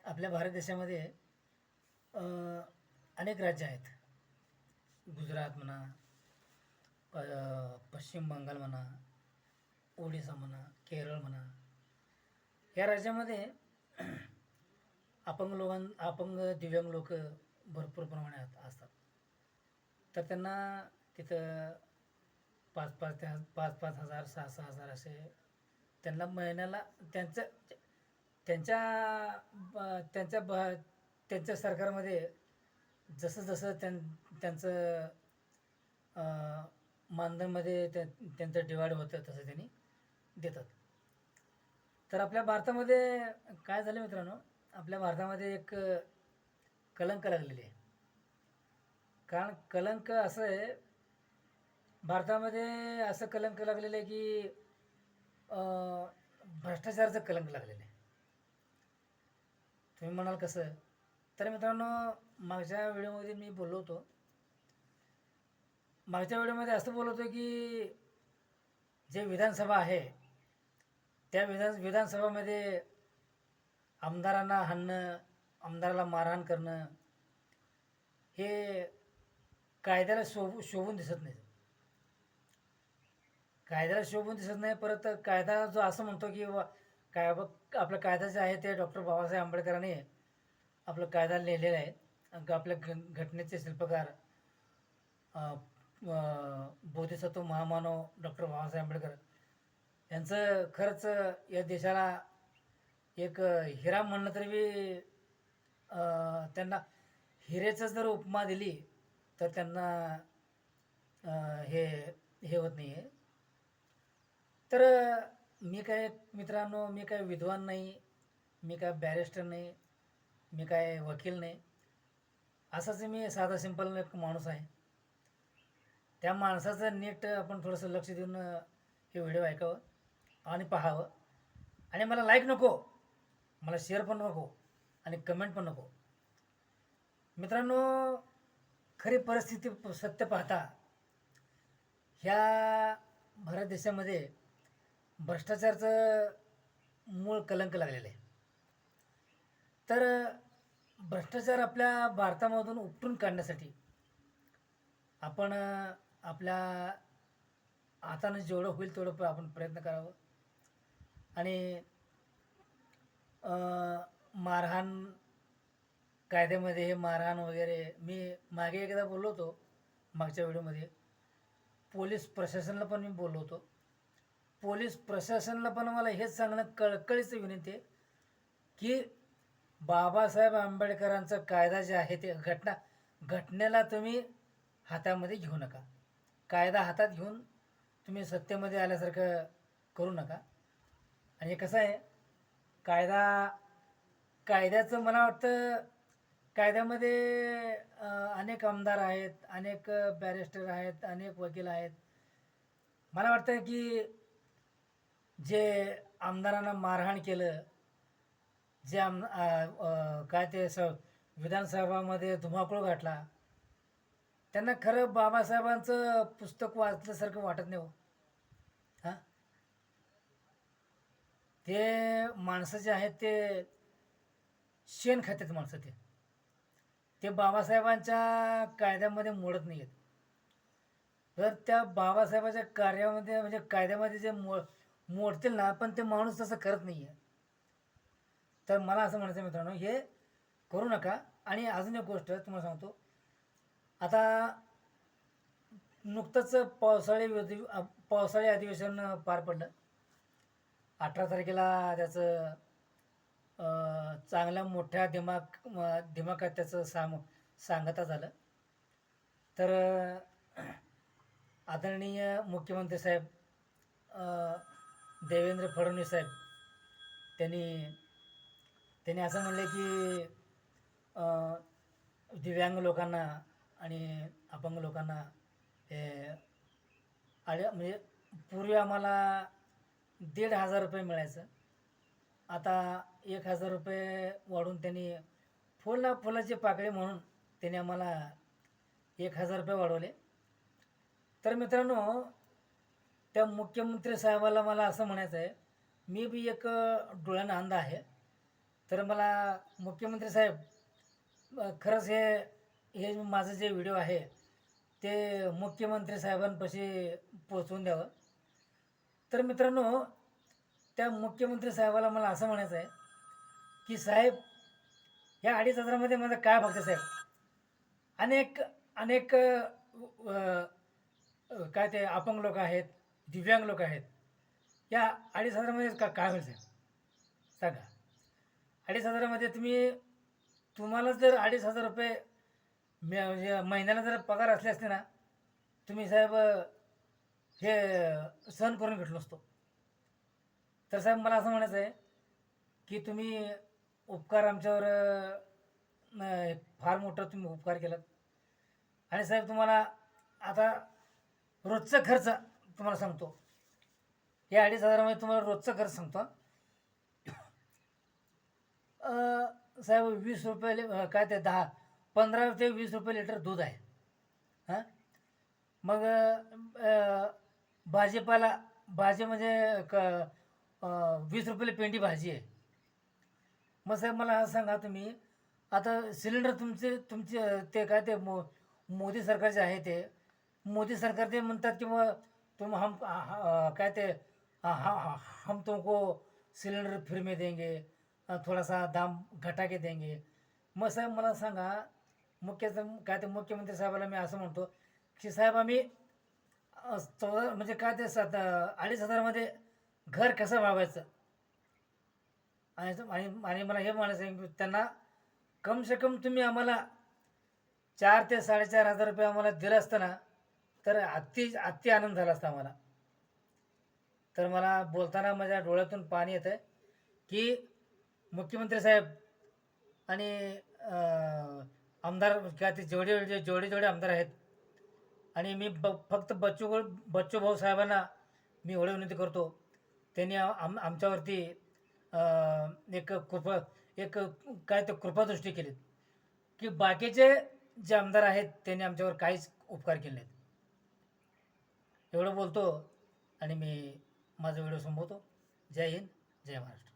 आपल्या भारत देशामध्ये अ, अनेक राज्य आहेत. गुजरात म्हणा, पश्चिम बंगाल म्हणा, ओडिसा म्हणा, केरळ म्हणा. या राज्यामध्ये अपंग दिव्यांग लोक भरपूर प्रमाणात असतात. तर त्यांना तिथं पाच पाच हजार, सहा सहा हजार असे त्यांना महिन्याला त्यांचं त्यांच्या त्यांच्या त्यांच्या सरकारमध्ये जसं जसं त्यांचं अ, मानधनमध्ये त्यांचं डिवाइड होतं तसं त्यांनी देतात. तर आपल्या भारतामध्ये काय झालं मित्रांनो, आपल्या भारतामध्ये एक कलंक लागलेली आहे. कारण कलंक असं आहे, भारतामध्ये असं कलंक लागलेलं आहे की अ, भ्रष्टाचाराचं कलंक लागलेलं आहे. तुम्ही म्हणाल कसं? तर मित्रांनो, मागच्या व्हिडिओमध्ये मी बोललो होतो. मागच्या व्हिडिओमध्ये असं बोललो होतो की जे विधानसभा आहे, त्या विधानसभामध्ये आमदारांना हाणणं, आमदाराला मारहाण करणं हे कायद्याला शोभून दिसत नाही. कायद्याला शोभून दिसत नाही. परत कायदा जो असं म्हणतो की काय आपलं कायदा जे आहे ते डॉक्टर बाबासाहेब आंबेडकरांनी आपलं कायदा लिहिलेला आहे. आपल्या घटनेचे शिल्पकार अ, बोधिसत्व महामानव डॉक्टर बाबासाहेब आंबेडकर यांचं खरंच या देशाला एक हिरा म्हणलं तरी बी त्यांना हिरेचं जर उपमा दिली तर त्यांना अ, हे हे होत नाही आहे. तर मी काय मित्रांनो, मी काय विद्वान नाही, मी काय बॅरिस्टर नाही, मी काय वकील नाही. असाच मी साधा सिंपल एक माणूस आहे. त्या माणसाचं नीट आपण थोडंसं लक्ष देऊन हे व्हिडिओ ऐकावं आणि पाहावं. आणि मला लाईक नको, मला शेअर पण नको आणि कमेंट पण नको. मित्रांनो, खरी परिस्थिती सत्य पाहता ह्या भारत देशामध्ये भ्रष्टाचाराचं मूळ कलंक लागलेलं आहे. तर भ्रष्टाचार आपल्या भारतामधून उपटून काढण्यासाठी आपण आपल्या हातानं जेवढं होईल तेवढं आपण प्रयत्न करावं. आणि मारहाण कायद्यामध्ये हे मारहाण वगैरे मी मागे एकदा बोललो होतो मागच्या व्हिडिओमध्ये. पोलीस प्रशासनाला पण मी बोललो होतो. पोलीस प्रशासनाला पण मला हेच सांगणं कळकळीचं विनंती आहे की बाबासाहेब आंबेडकरांचा कायदा जे आहे ते घटनेला तुम्ही हातामध्ये घेऊ नका. कायदा हातात घेऊन तुम्ही सत्तेमध्ये आल्यासारखं करू नका. आणि कसं आहे, कायदा कायद्याचं मला वाटतं कायद्यामध्ये अनेक आमदार आहेत, अनेक बॅरिस्टर आहेत, अनेक वकील आहेत. मला वाटतं की जे आमदारांना मारहाण केलं, जे काय ते विधानसभामध्ये धुमाकूळ घातला, त्यांना खरं बाबासाहेबांचं पुस्तक वाचल्यासारखं वाटत नाही हो. हां, ते माणसं जे आहेत ते शेण खातात माणसं. ते बाबासाहेबांच्या कायद्यामध्ये मोडत नाही आहेत. तर त्या बाबासाहेबाच्या कार्यामध्ये म्हणजे कायद्यामध्ये जे मोडतील ना, पण ते माणूस तसं करत नाही आहे. तर मला असं म्हणायचं मित्रांनो, हे करू नका. आणि अजून एक गोष्ट तुम्हाला सांगतो. आता नुकतंच पावसाळी अधिवेशन पार पडलं. 18 तारखेला त्याचं चांगल्या मोठ्या दिमाखात त्याचं सांगता झालं. तर आदरणीय मुख्यमंत्री साहेब देवेंद्र फडणवीस साहेब त्यांनी त्यांनी असं म्हणले की दिव्यांग लोकांना आणि अपंग लोकांना हे म्हणजे पूर्वी आम्हाला 1,500 रुपये मिळायचं, आता 1,000 रुपये वाढून त्यांनी फुलाची पाकळी म्हणून त्यांनी आम्हाला 1,000 रुपये वाढवले. तर मित्रांनो, त्या मुख्यमंत्री साहेबाला मला असं म्हणायचं आहे, मी बी एक डोळ्यानं अंध आहे. तर मला मुख्यमंत्री साहेब खरंच हे माझं जे व्हिडिओ आहे ते मुख्यमंत्री साहेबांपाशी पोचवून द्यावं. तर मित्रांनो, त्या मुख्यमंत्री साहेबाला मला असं म्हणायचं आहे की साहेब, या 2,500मध्ये माझं काय बघते साहेब? अनेक अनेक काय ते अपंग लोक आहेत, दिव्यांग लोक आहेत. या 2,500मध्ये काय होईल साहेब? सांगा. 2,500मध्ये तुम्हाला जर 2,500 रुपये म्हणजे महिन्याला जर पगार असले असते ना, तुम्ही साहेब हे सहन करून घेतलो नसतो. तर साहेब मला असं म्हणायचं आहे की तुम्ही उपकार आमच्यावर फार मोठा तुम्ही उपकार केलात. आणि साहेब तुम्हाला आता रोजचा खर्च तुम्हाला सांगतो. या 2,500मध्ये तुम्हाला रोजचा खर्च सांगतो. साहेब 20 रुपये काय ते 15 ते 20 रुपये लिटर दूध आहे. हां, मग भाजीपाला भाजी म्हणजे 20 रुपयाला पेंडी भाजी आहे. मग साहेब मला असं सांगा तुम्ही, आता सिलेंडर तुमचे ते काय ते मोदी सरकारचे आहे ते मोदी सरकार ते म्हणतात की मग तुम हम काय ते हम तुमको सिलेंडर फ्री में देंगे, थोड़ा सा दाम घटा के देंगे. मग साहेब मला सांगा, काय ते मुख्यमंत्री साहेबाला मी असं म्हणतो की साहेब आम्ही 14 म्हणजे काय ते 2,500मध्ये घर कसं भागवायचं? आणि मला हे म्हणायचं आहे की त्यांना कम से कम तुम्ही आम्हाला 4 ते 4,500 रुपये आम्हाला दिलं असतं ना, तर अति आनंद झाला असता आम्हाला. तर मला बोलताना माझ्या डोळ्यातून पाणी येतं आहे की मुख्यमंत्री साहेब आणि आमदार काय ते जेवढे आमदार आहेत, आणि मी फक्त बच्चू भाऊ साहेबांना मी एवढी विनंती करतो, त्यांनी आमच्यावरती एक काय ते कृपादृष्टी केली की बाकीचे जे आमदार आहेत त्यांनी आमच्यावर काहीच उपकार केले नाहीत. एवढं बोलतो आणि मी माझा व्हिडिओ संपवतो. जय हिंद, जय महाराष्ट्र.